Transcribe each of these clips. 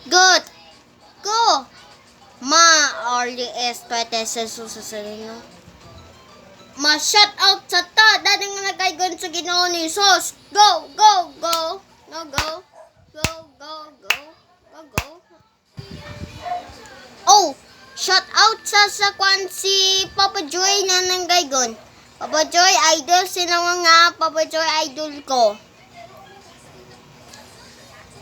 Good. Go. Ma, early espete sa susasalino. Ma-shut out sa ta. Dali nga nagkaigon sa Ginoo ni Jesus. Go, go, go. No, go. Go, go, go. Go, go. Oh, shout out sa kwan si Papa Joy na nanggaygon. Papa Joy, idol sila nga. Papa Joy, idol ko.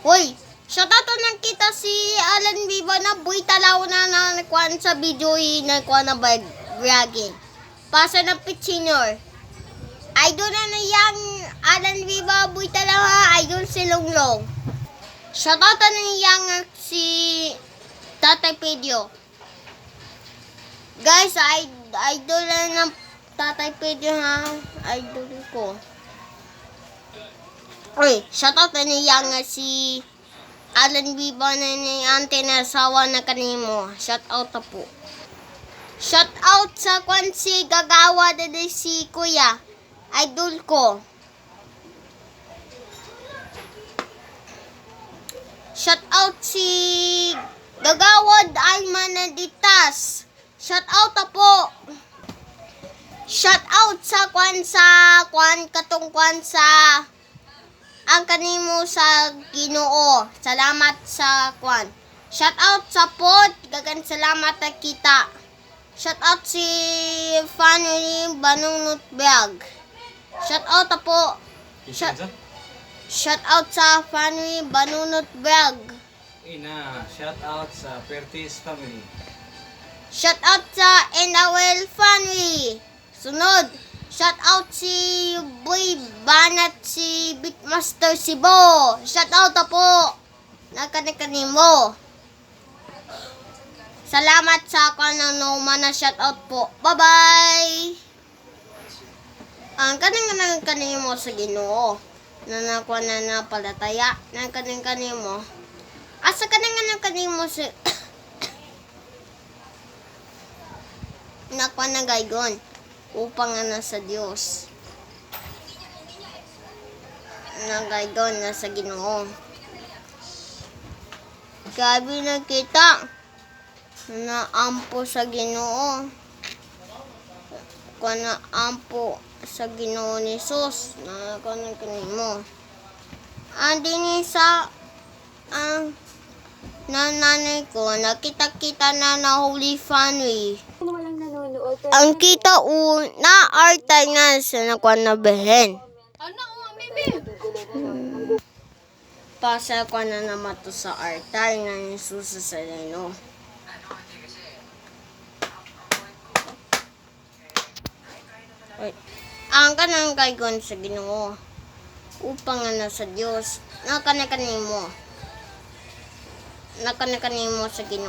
Hoy, shout out na kita si Alan Viva na buhay talaw na kwan sa video na kwan na bragging. Pasa ng pitchinor. Idol na yang Alan Viva buhay talaw idol si Longlong. Shout out na yang si Tatay Pedro. Guys, idol na ng Tatay Pedro ha. Idol ko. Uy, shoutout na niya nga si Alan Viva na ni ante na asawa na kanimo. Shoutout na po. Shoutout sa kwan si Gagawa na si Kuya. Idol ko. Shoutout si Gagawad Alman na ditas. Shoutout na po. Shoutout sa katong kwan sa ang kanimo sa Ginoo. Salamat sa kwan. Shoutout sa pod. Gagan salamat na kita. Shoutout si Fanny Banunot Bag. Shoutout na po. Shoutout sa Fanny Banunot Bag. Shout out sa Pertis family. Shoutout sa Enawel Family. Sunod, shoutout si Boy Banat si Beatmaster Sibo. Shoutout na po. Nakakanimo. Salamat sa kananoma na shoutout po. Bye-bye. Ang kanimo sa Ginoo. Nanakuha na napalataya. Kanimo. Asa kanimo sa nakuha na gaygon. Upang sa Diyos. Nagaygon na sa Ginoo. Gabi na kita. Naampo sa Ginoo. Kung naampo sa Ginoo ni Jesus. Nakakuha kanimo. Andi ni sa nanay ko. Nakita-kita na Holy Family. Ang kita na artay nga sa nakuha na behen. Pasa ko na naman to sa artay nga ni Jesus sa Salino. Ang kanang kaygon sa Ginoo. Upang sa Diyos. Nakanakanimo sa Ginoo.